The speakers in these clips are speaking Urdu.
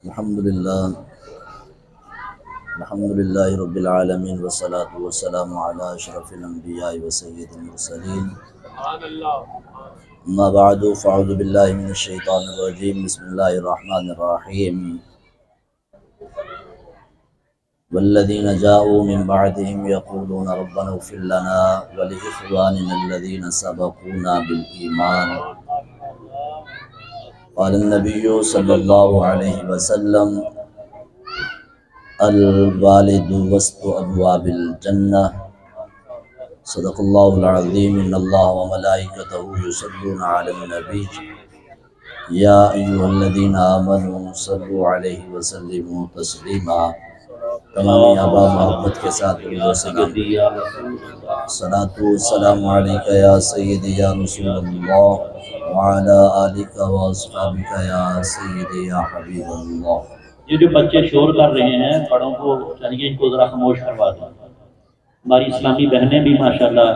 الحمد للہ رب العالمین والصلاة والسلام علی اشرف الانبیاء وسید المرسلین اما بعد فاعوذ باللہ من الشیطان الرجیم بسم اللہ الرحمن الرحیم والذین جاءوا من بعدهم یقولون ربنا اغفر لنا ولإخواننا الذین سبقونا بالایمان قال النبی صلی اللہ علیہ وسلم الوالد وسط ابواب الجنہ صدق اللہ العظیم ان اللہ وملائکتہ یصلون علی النبی یا ایھا الذین آمنوا صلوا علیہ وسلموا تسلیما۔ تمامی آبا محبت کے ساتھ صلاۃ والسلام علیکہ یا سیدی یا رسول اللہ وعلی آلک واصحابک یا سیدی یا حبیب اللہ۔ یہ جو بچے شور کر رہے ہیں بڑوں کو چاہیے ان کو ذرا خاموش کروا دیں۔ ہماری اسلامی بہنیں بھی ماشاءاللہ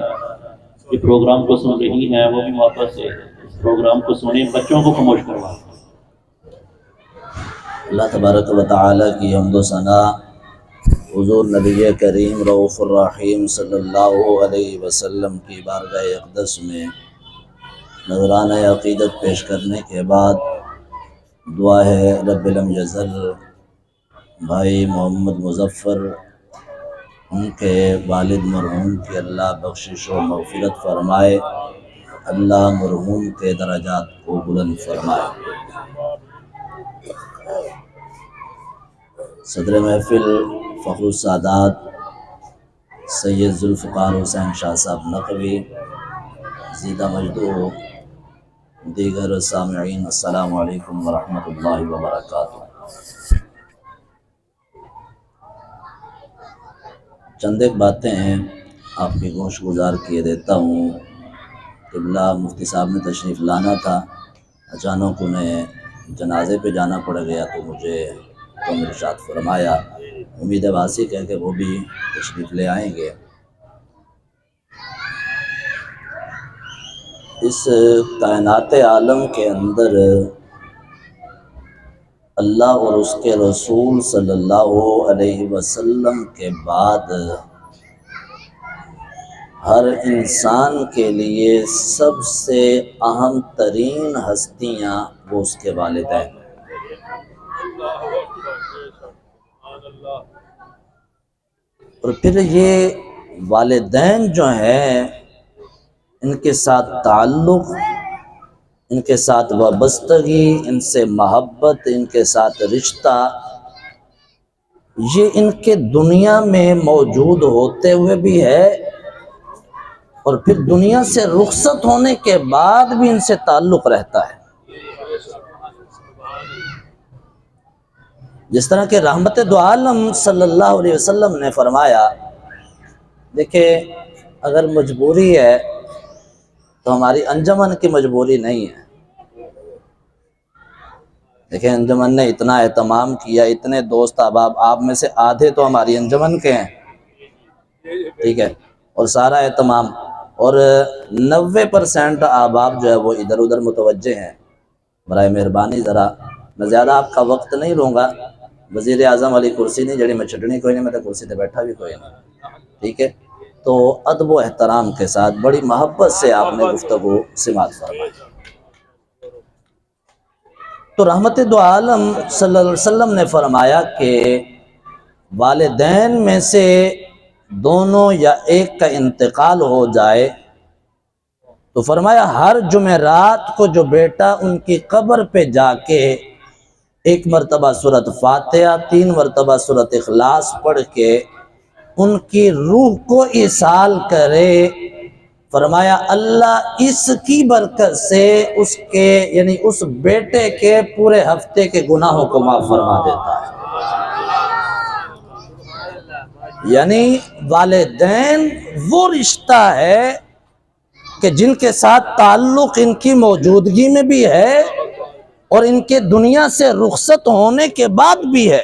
یہ پروگرام کو سن رہی ہیں، وہ بھی واپس سے اس پروگرام کو سنیں، بچوں کو خاموش کروا دیں۔ اللہ تبارک و تعالیٰ کی حمد و ثنا حضور نبی کریم رؤوف الرحیم صلی اللہ علیہ وسلم کی بارگاہ اقدس میں نذرانہ عقیدت پیش کرنے کے بعد دعا ہے رب لم یزل بھائی محمد مظفر ان کے والد مرحوم کی اللہ بخشش و مغفرت فرمائے، اللہ مرحوم کے درجات کو بلند فرمائے۔ صدر محفل فخر السادات سید ذوالفقار حسین شاہ صاحب نقوی زیدہ مجدو دیگر سامعین، السلام علیکم ورحمۃ اللہ وبرکاتہ۔ چند ایک باتیں ہیں آپ کی گوش گزار کیے دیتا ہوں۔ قبلہ مفتی صاحب نے تشریف لانا تھا، اچانک انہیں جنازے پہ جانا پڑ گیا تو مجھے ارشاد فرمایا، امید واسق ہے کہ وہ بھی تشریف لے آئیں گے۔ اس کائنات عالم کے اندر اللہ اور اس کے رسول صلی اللہ علیہ وسلم کے بعد ہر انسان کے لیے سب سے اہم ترین ہستیاں وہ اس کے والدین۔ اور پھر یہ والدین جو ہیں ان کے ساتھ تعلق، ان کے ساتھ وابستگی، ان سے محبت، ان کے ساتھ رشتہ، یہ ان کے دنیا میں موجود ہوتے ہوئے بھی ہے اور پھر دنیا سے رخصت ہونے کے بعد بھی ان سے تعلق رہتا ہے۔ جس طرح کہ رحمت دو عالم صلی اللہ علیہ وسلم نے فرمایا، دیکھیں اگر مجبوری ہے تو ہماری انجمن کی مجبوری نہیں ہے۔ دیکھیں انجمن نے اتنا اہتمام کیا، اتنے دوست احباب، آپ میں سے آدھے تو ہماری انجمن کے ہیں، ٹھیک ہے، اور سارا اہتمام، اور 90% احباب جو ہے وہ ادھر ادھر متوجہ ہیں۔ برائے مہربانی ذرا میں زیادہ آپ کا وقت نہیں لوں گا، وزیر اعظم والی کرسی نہیں جڑی میں چھٹنی کوئی نہیں، میں تو کرسی تے بیٹھا بھی کوئی نہیں، ٹھیک ہے، تو ادب و احترام کے ساتھ بڑی محبت سے آپ نے گفتگو سماعت فرمائی۔ تو رحمت دو عالم صلی اللہ علیہ وسلم نے فرمایا کہ والدین میں سے دونوں یا ایک کا انتقال ہو جائے تو فرمایا ہر جمعرات کو جو بیٹا ان کی قبر پہ جا کے 1 مرتبہ سورۃ فاتحہ، 3 مرتبہ سورۃ اخلاص پڑھ کے ان کی روح کو ایصال کرے، فرمایا اللہ اس کی برکت سے اس کے یعنی اس بیٹے کے پورے ہفتے کے گناہوں کو معاف فرما دیتا ہے۔ یعنی والدین وہ رشتہ ہے کہ جن کے ساتھ تعلق ان کی موجودگی میں بھی ہے اور ان کے دنیا سے رخصت ہونے کے بعد بھی ہے،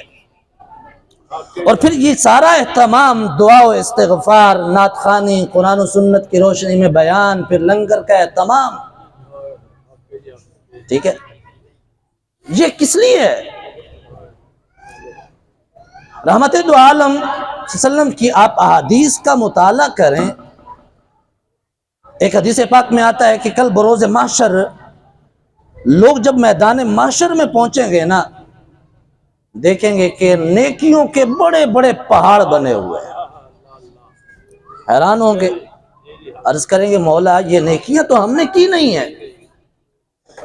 اور پھر یہ سارا اہتمام دعا و استغفار، نعت خوانی، قرآن و سنت کی روشنی میں بیان، پھر لنگر کا اہتمام، ٹھیک ہے، یہ کس لیے ہے؟ رحمت دو عالم صلی اللہ علیہ وسلم کی آپ احادیث کا مطالعہ کریں. ایک حدیث پاک میں آتا ہے کہ کل بروز محشر لوگ جب میدان محشر میں پہنچیں گے نا، دیکھیں گے کہ نیکیوں کے بڑے بڑے پہاڑ بنے ہوئے ہیں. حیران ہوں گے، عرض کریں گے مولا یہ نیکیاں تو ہم نے کی نہیں ہیں،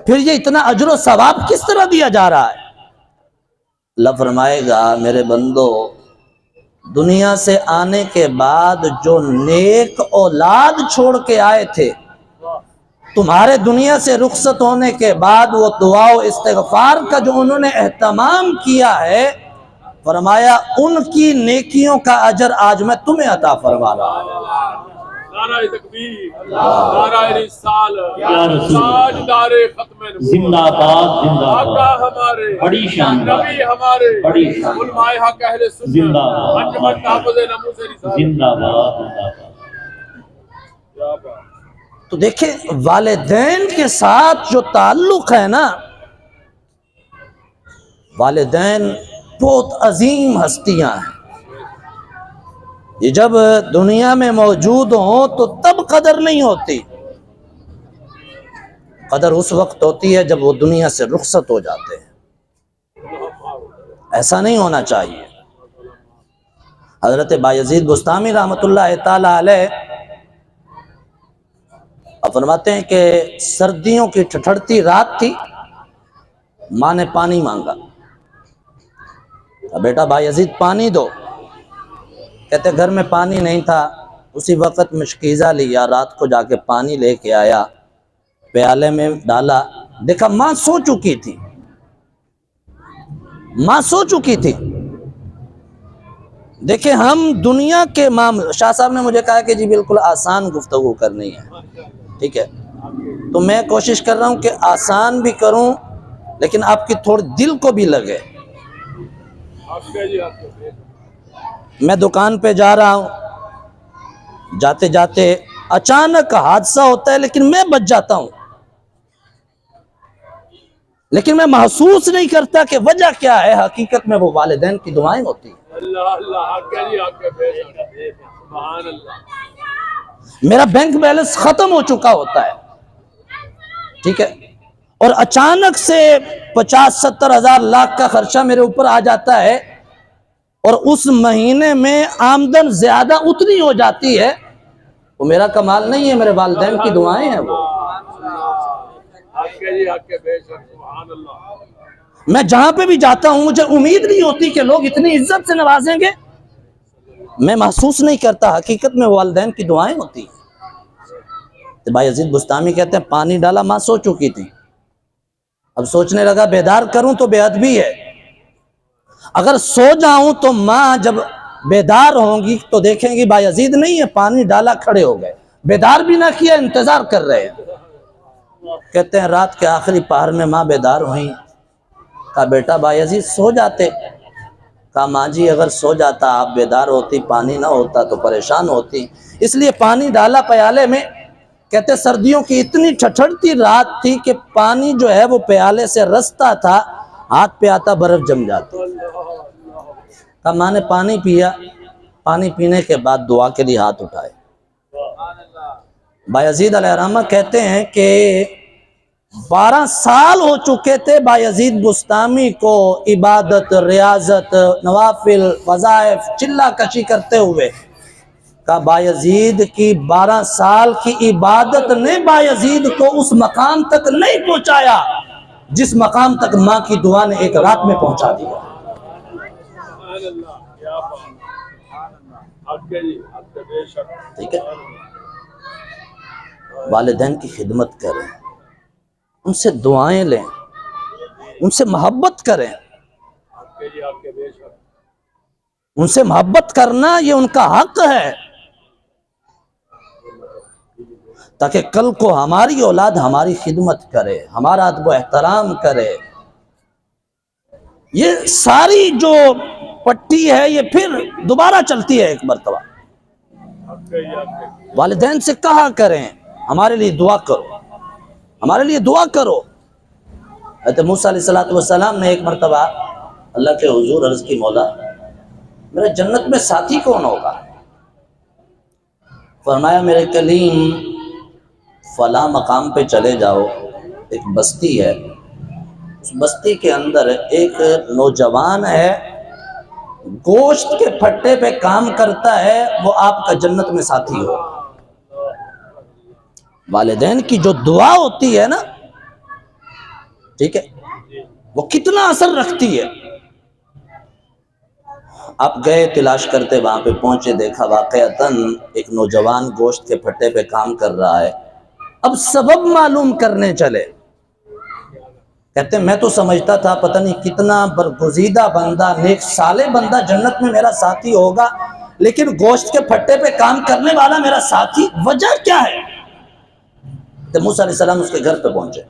پھر یہ اتنا اجر و ثواب کس طرح دیا جا رہا ہے؟ اللہ فرمائے گا میرے بندو، دنیا سے آنے کے بعد جو نیک اولاد چھوڑ کے آئے تھے، تمہارے دنیا سے رخصت ہونے کے بعد وہ دعا و استغفار کا جو انہوں نے اہتمام کیا ہے، فرمایا ان کی نیکیوں کا اجر آج میں تمہیں عطا فرما رہا ہوں. نعرہ تکبیر، نعرہ رسالت، یا رسول تاجدار ختم نبوت، زندہ باد زندہ آقا باد، ہمارے، بڑی شاندار، نبی ہمارے، بڑی شاندار، علماء حق اہل سنت، زندہ باد، انجمن تحفظ ناموس رسالت. زندہ باد زندہ باد. کیا بات. تو دیکھیں والدین کے ساتھ جو تعلق ہے نا، والدین بہت عظیم ہستیاں ہیں. یہ جب دنیا میں موجود ہوں تو تب قدر نہیں ہوتی، قدر اس وقت ہوتی ہے جب وہ دنیا سے رخصت ہو جاتے ہیں. ایسا نہیں ہونا چاہیے. حضرت بایزید بستامی رحمۃ اللہ تعالی علیہ فرماتے ہیں کہ سردیوں کی ٹھٹھڑتی رات تھی، ماں نے پانی مانگا، بیٹا بایزید پانی دو. کہتے گھر میں پانی نہیں تھا. اسی وقت مشکیزہ لیا، رات کو جا کے پانی لے کے آیا، پیالے میں ڈالا، دیکھا ماں سو چکی تھی، ماں سو چکی تھی. دیکھیں ہم دنیا کے معاملے، شاہ صاحب نے مجھے کہا کہ جی بالکل آسان گفتگو کرنی ہے، ٹھیک ہے، تو میں کوشش کر رہا ہوں کہ آسان بھی کروں لیکن آپ کی تھوڑی دل کو بھی لگے. میں دکان پہ جا رہا ہوں، جاتے جاتے اچانک حادثہ ہوتا ہے لیکن میں بچ جاتا ہوں، لیکن میں محسوس نہیں کرتا کہ وجہ کیا ہے. حقیقت میں وہ والدین کی دعائیں ہوتی ہیں. اللہ اللہ، حق ہے جی، حق ہے، بے شک، سبحان اللہ. میرا بینک بیلنس ختم ہو چکا ہوتا ہے، ٹھیک ہے، اور اچانک سے 50-70 ہزار لاکھ کا خرچہ میرے اوپر آ جاتا ہے، اور اس مہینے میں آمدن زیادہ اتنی ہو جاتی ہے. وہ میرا کمال نہیں ہے، میرے والدین کی دعائیں ہیں. وہ حق ہے جی، حق ہے، بے شک، سبحان اللہ. میں جہاں پہ بھی جاتا ہوں مجھے امید نہیں ہوتی کہ لوگ اتنی عزت سے نوازیں گے، میں محسوس نہیں کرتا. حقیقت میں والدین کی دعائیں ہوتی ہیں. بایزید بستامی کہتے ہیں پانی ڈالا، ماں سو چکی تھی. اب سوچنے لگا بیدار کروں تو بے ادبی ہے، اگر سو جاؤں تو ماں جب بیدار ہوں گی تو دیکھیں گی بایزید نہیں ہے، پانی ڈالا کھڑے ہو گئے، بیدار بھی نہ کیا، انتظار کر رہے ہیں. کہتے ہیں رات کے آخری پہر میں ماں بیدار ہوئیں. کہا بیٹا بایزید سو جاتے. کہا ماں جی اگر سو جاتا، آپ بیدار ہوتی، پانی نہ ہوتا تو پریشان ہوتی، اس لیے پانی ڈالا پیالے میں. کہتے سردیوں کی اتنی ٹھٹھڑتی رات تھی کہ پانی جو ہے وہ پیالے سے رستا تھا، ہاتھ پہ آتا برف جم جاتی. کہا ماں نے پانی پیا، پانی پینے کے بعد دعا کے لیے ہاتھ اٹھائے. بایزید علیہ الرحمہ کہتے ہیں کہ 12 سال ہو چکے تھے بایزید بستامی کو عبادت، ریاضت، نوافل، وظائف، چلہ کشی کرتے ہوئے. کہا بایزید کی 12 سال کی عبادت نے بایزید کو اس مقام تک نہیں پہنچایا جس مقام تک ماں کی دعا نے ایک رات میں پہنچا دیا. سبحان اللہ، کیا بات. حق ہے جی، حق ہے، بے شک. ٹھیک ہے، والدین کی خدمت کریں، ان سے دعائیں لیں، ان سے محبت کریں. حق ہے جی، حق ہے، بے شک. ان سے محبت کرنا یہ ان کا حق ہے، تاکہ کل کو ہماری اولاد ہماری خدمت کرے، ہمارا ادب و احترام کرے. یہ ساری جو پٹی ہے یہ پھر دوبارہ چلتی ہے ایک مرتبہ. حق ہے جی، حق ہے. والدین سے کہا کریں ہمارے لیے دعا کرو، ہمارے لیے دعا کرو. حضرت موسیٰ علیہ السلام نے ایک مرتبہ اللہ کے حضور عرض کی مولا میرا جنت میں ساتھی کون ہوگا؟ فرمایا میرے کلیم فلاں مقام پہ چلے جاؤ، ایک بستی ہے، اس بستی کے اندر ایک نوجوان ہے، گوشت کے پھٹے پہ کام کرتا ہے، وہ آپ کا جنت میں ساتھی ہو۔ والدین کی جو دعا ہوتی ہے نا، ٹھیک ہے، وہ کتنا اثر رکھتی ہے۔ آپ گئے تلاش کرتے، وہاں پہ پہنچے، دیکھا واقعتاً ایک نوجوان گوشت کے پھٹے پہ کام کر رہا ہے۔ اب سبب معلوم کرنے چلے، کہتے ہیں میں تو سمجھتا تھا پتہ نہیں کتنا برگزیدہ بندہ، نیک صالح بندہ جنت میں میرا ساتھی ہوگا، لیکن گوشت کے پھٹے پہ کام کرنے والا میرا ساتھی، وجہ کیا ہے؟ تو موسیٰ علیہ السلام اس کے گھر پہ پہنچے،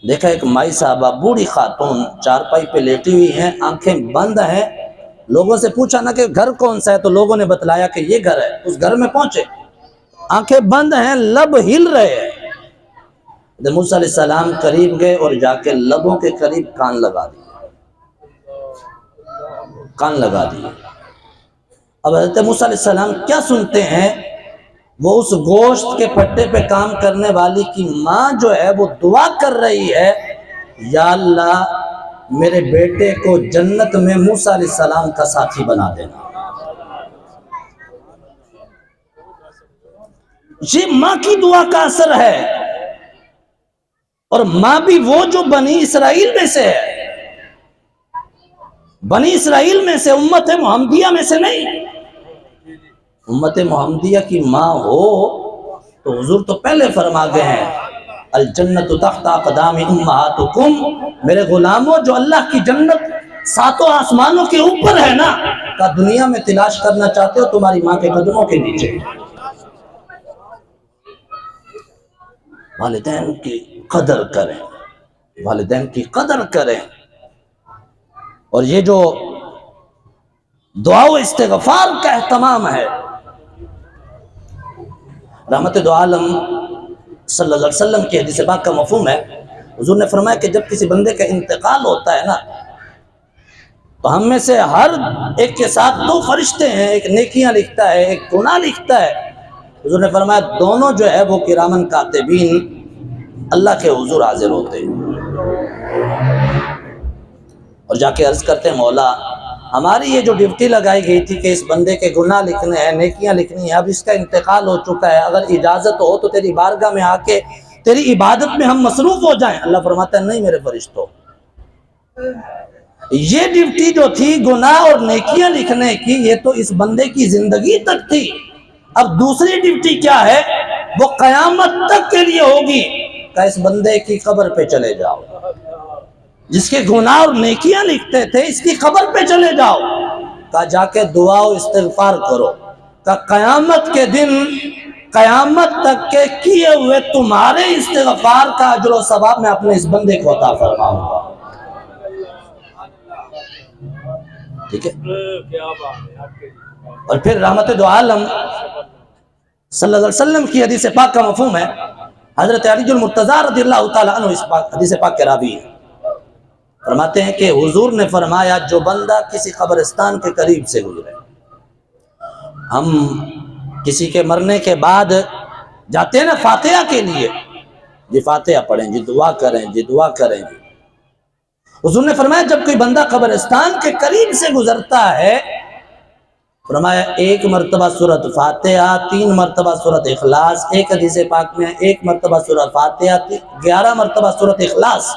دیکھا ایک مائی صاحبہ بوڑھی خاتون چارپائی پہ لیٹی ہوئی ہیں، آنکھیں بند ہیں۔ لوگوں سے پوچھا نا کہ گھر کون سا ہے، تو لوگوں نے بتلایا کہ یہ گھر ہے۔ اس گھر میں پہنچے، آنکھیں بند ہیں، لب ہل رہے ہیں۔ موسیٰ علیہ السلام قریب گئے اور جا کے لبوں کے قریب کان لگا دیے، کان لگا دیے۔ اب حضرت موسیٰ علیہ السلام کیا سنتے ہیں؟ وہ اس گوشت کے پھٹے پہ کام کرنے والی کی ماں جو ہے وہ دعا کر رہی ہے، یا اللہ میرے بیٹے کو جنت میں موسیٰ علیہ السلام کا ساتھی بنا دینا۔ یہ ماں کی دعا کا اثر ہے، اور ماں بھی وہ جو بنی اسرائیل میں سے ہے، بنی اسرائیل میں سے، امت محمدیہ میں سے نہیں۔ امت محمدیہ کی ماں ہو تو حضور تو پہلے فرما گئے ہیں الجنت تحت اقدام امہاتکم، میرے غلاموں جو اللہ کی جنت ساتوں آسمانوں کے اوپر ہے نا، کا دنیا میں تلاش کرنا چاہتے ہو تمہاری ماں کے قدموں کے نیچے۔ والدین کی قدر کریں، والدین کی قدر کریں، اور یہ جو دعا و استغفار کا اہتمام ہے، رحمت دو عالم صلی اللہ علیہ وسلم کی حدیث پاک کا مفہوم ہے، حضور نے فرمایا کہ جب کسی بندے کا انتقال ہوتا ہے نا، تو ہم میں سے ہر ایک کے ساتھ دو فرشتے ہیں، ایک نیکیاں لکھتا ہے، ایک گناہ لکھتا ہے۔ حضور نے فرمایا دونوں جو ہے وہ کرامن کاتبین اللہ کے حضور حاضر ہوتے ہیں، اور جا کے عرض کرتے ہیں مولا ہماری یہ جو ڈیوٹی لگائی گئی تھی کہ اس بندے کے گناہ لکھنے ہیں، نیکیاں لکھنی ہیں، اب اس کا انتقال ہو چکا ہے، اگر اجازت ہو تو تیری بارگاہ میں آ کے تیری عبادت میں ہم مصروف ہو جائیں۔ اللہ فرماتا ہے نہیں میرے فرشتوں، یہ ڈیوٹی جو تھی گناہ اور نیکیاں لکھنے کی، یہ تو اس بندے کی زندگی تک تھی، اب دوسری ڈیوٹی کیا ہے؟ وہ قیامت تک کے لیے ہوگی کہ اس بندے کی قبر پہ چلے جاؤ، جس کے گناہ اور نیکیاں لکھتے تھے اس کی قبر پہ چلے جاؤ، کہا جا کے دعا و استغفار کرو، کہا قیامت کے دن قیامت تک کے کیے ہوئے تمہارے استغفار کا اجر و ثواب میں اپنے اس بندے کو عطا فرماؤں گا۔ ٹھیک ہے، اور پھر رحمت دو عالم صلی اللہ علیہ وسلم کی حدیث پاک کا مفہوم ہے، حضرت علی المرتضیٰ رضی اللہ تعالیٰ عنہ اس حدیث پاک کے راوی ہیں، فرماتے ہیں کہ حضور نے فرمایا جو بندہ کسی قبرستان کے قریب سے گزرے، ہم کسی کے مرنے کے بعد جاتے ہیں نا فاتحہ کے لیے، جی فاتحہ پڑھیں جی، دعا کریں جی، دعا کریں جی، حضور نے فرمایا جب کوئی بندہ قبرستان کے قریب سے گزرتا ہے، فرمایا ایک مرتبہ سورۃ فاتحہ، 3 مرتبہ سورۃ اخلاص، ایک حدیث پاک میں 1 مرتبہ سورۃ فاتحہ، 11 مرتبہ سورۃ اخلاص،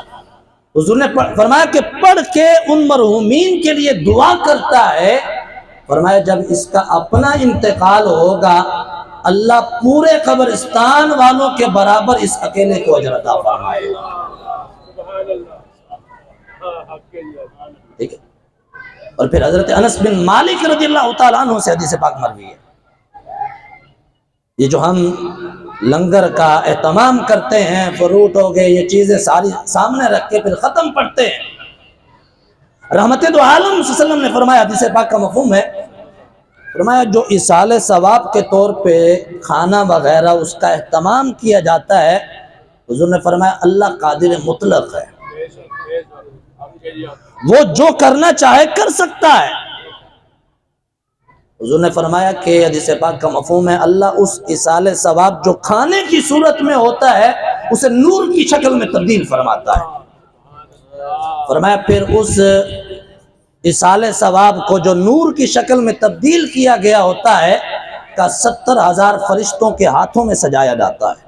حضور نے فرمایا کہ پڑھ کے ان مرحومین کے لیے دعا کرتا ہے، فرمایا جب اس کا اپنا انتقال ہوگا اللہ پورے قبرستان والوں کے برابر اس اکیلے کو اجر عطا فرمائے گا۔ ٹھیک ہے، اور پھر حضرت انس بن مالک رضی اللہ تعالیٰ عنہ سے حدیث پاک مروی ہے، یہ جو ہم لنگر کا اہتمام کرتے ہیں، فروٹ ہو گئے، یہ چیزیں ساری سامنے رکھ کے پھر ختم پڑھتے ہیں، رحمت دو عالم صلی اللہ علیہ وسلم نے فرمایا، حدیث پاک کا مفہوم ہے، فرمایا جو ایصال ثواب کے طور پہ کھانا وغیرہ اس کا اہتمام کیا جاتا ہے، حضور نے فرمایا اللہ قادر مطلق ہے، وہ جو کرنا چاہے کر سکتا ہے، حضور نے فرمایا کہ حدیث پاک کا مفہوم ہے اللہ اس ایصال ثواب جو کھانے کی صورت میں ہوتا ہے اسے نور کی شکل میں تبدیل فرماتا ہے۔ فرمایا پھر اس ایصال ثواب کو جو نور کی شکل میں تبدیل کیا گیا ہوتا ہے کا 70,000 فرشتوں کے ہاتھوں میں سجایا جاتا ہے۔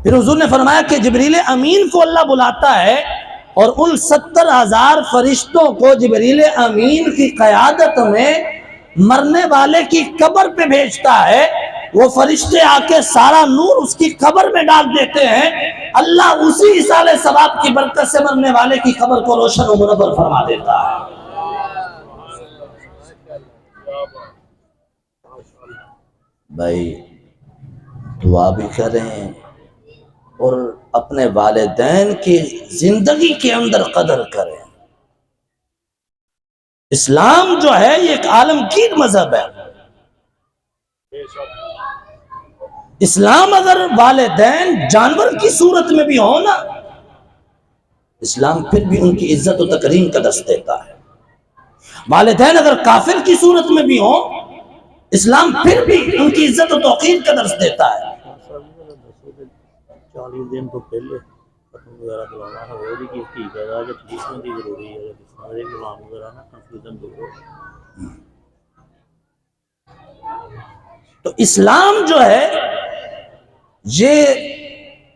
پھر حضور نے فرمایا کہ جبریل امین کو اللہ بلاتا ہے اور ان 70,000 فرشتوں کو جبریل امین کی قیادت میں مرنے والے کی قبر پہ بھیجتا ہے۔ وہ فرشتے آ کے سارا نور اس کی قبر میں ڈال دیتے ہیں، اللہ اسی ایصال ثواب کی برکت سے مرنے والے کی قبر کو روشن و منور فرما دیتا ہے۔ بھائی دعا بھی کریں اور اپنے والدین کی زندگی کے اندر قدر کریں۔ اسلام جو ہے یہ ایک عالمگیر مذہب ہے۔ اسلام اگر والدین جانور کی صورت میں بھی ہو نا، اسلام پھر بھی ان کی عزت و تکریم کا درس دیتا ہے۔ والدین اگر کافر کی صورت میں بھی ہوں، اسلام پھر بھی ان کی عزت و توقیر کا درس دیتا ہے۔ 40 دن تو پہلے ختم وغیرہ کروانا ہے، وہ بھی ٹھیک ہے کہ ٹریٹمنٹ کی ضروری ہے، سارے غلام وغیرہ نا کنفیوژن دور ہو۔ تو اسلام جو ہے یہ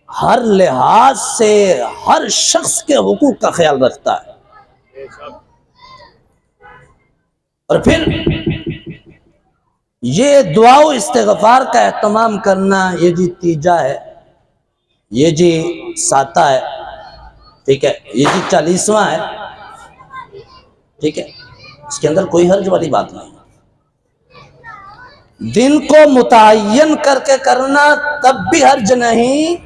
ہر لحاظ سے ہر شخص کے حقوق کا خیال رکھتا ہے۔ اور پھر یہ دعا و استغفار کا اہتمام کرنا، یہ جی تیجا ہے، یہ جی ساتہ ہے، ٹھیک ہے، یہ جی 40واں ہے، ٹھیک ہے، اس کے اندر کوئی حرج والی بات نہیں۔ دن کو متعین کر کے کرنا تب بھی حرج نہیں،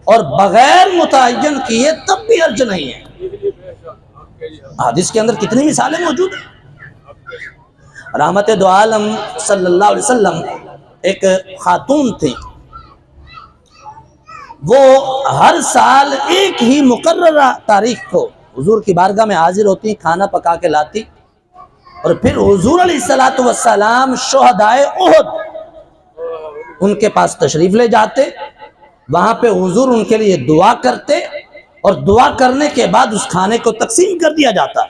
اور بغیر متعین کیے تب بھی حرج نہیں ہے۔ حدیث کے اندر کتنی مثالیں موجود ہیں۔ رحمت دو عالم صلی اللہ علیہ وسلم ایک خاتون تھی، وہ ہر سال ایک ہی مقررہ تاریخ کو حضور کی بارگاہ میں حاضر ہوتی، کھانا پکا کے لاتی، اور پھر حضور علیہ السلام شہدائے احد ان کے پاس تشریف لے جاتے، وہاں پہ حضور ان کے لیے دعا کرتے، اور دعا کرنے کے بعد اس کھانے کو تقسیم کر دیا جاتا۔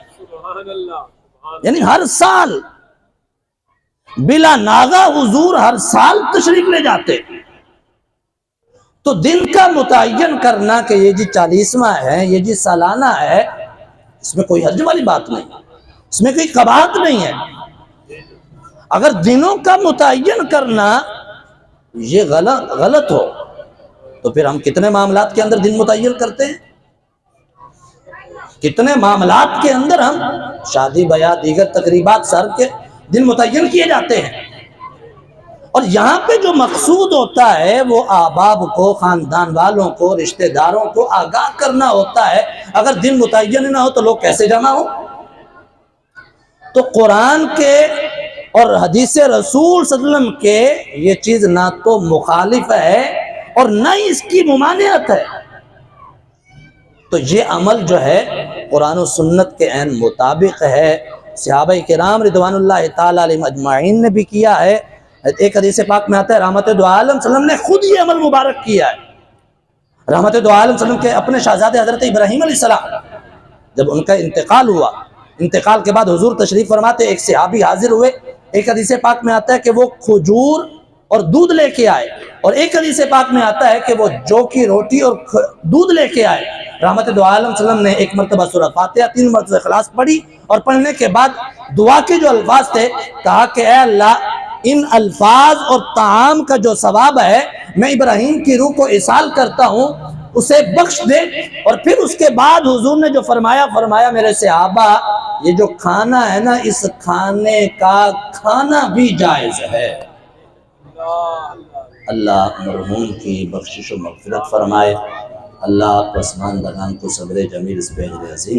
یعنی ہر سال بلا ناغہ حضور ہر سال تشریف لے جاتے۔ تو دن کا متعین کرنا کہ یہ جی 40واں ہے، یہ جی سالانہ ہے، اس میں کوئی حرج والی بات نہیں، اس میں کوئی قباحت نہیں ہے۔ اگر دنوں کا متعین کرنا یہ غلط ہو تو پھر ہم کتنے معاملات کے اندر دن متعین کرتے ہیں، کتنے معاملات کے اندر ہم شادی بیاہ دیگر تقریبات سر کے دن متعین کیے جاتے ہیں۔ اور یہاں پہ جو مقصود ہوتا ہے وہ احباب کو، خاندان والوں کو، رشتہ داروں کو آگاہ کرنا ہوتا ہے۔ اگر دن متعین نہ ہو تو لوگ کیسے جمع ہو؟ تو قرآن کے اور حدیث رسول صلی اللہ علیہ وسلم کے یہ چیز نہ تو مخالف ہے اور نہ ہی اس کی ممانعت ہے۔ تو یہ عمل جو ہے قرآن و سنت کے عین مطابق ہے، صحابہ کرام رضوان اللہ تعالی علیہم اجمعین نے بھی کیا ہے۔ ایک حدیث پاک میں آتا ہے رحمت دو عالم صلی اللہ علیہ وسلم نے خود یہ عمل مبارک کیا ہے۔ رحمت دو عالم صلی اللہ علیہ وسلم کے اپنے شہزادے حضرت ابراہیم علیہ السلام جب ان کا انتقال ہوا، انتقال کے بعد حضور تشریف فرماتے، ایک صحابی حاضر ہوئے، ایک حدیث پاک میں آتا ہے کہ وہ کھجور اور دودھ لے کے آئے، اور ایک حدیث پاک میں آتا ہے کہ وہ جو کی روٹی اور دودھ لے کے آئے۔ رحمت دو عالم صلی اللہ علیہ وسلم نے ایک مرتبہ سورہ فاتحہ 3 مرتبہ اخلاص پڑھی، اور پڑھنے کے بعد دعا کے جو الفاظ تھے، کہا کہ اے اللہ ان الفاظ اور طعام کا جو ثواب ہے میں ابراہیم کی روح کو ایصال کرتا ہوں، اسے بخش دے۔ اور پھر اس کے بعد حضور نے جو فرمایا میرے صحابہ یہ جو کھانا ہے نا، اس کھانے کا کھانا بھی جائز ہے۔ اللہ مرحوم کی بخشش و مغفرت فرمائے، اللہ پسماندگان کو صبر جمیل اس پہ اجر عظیم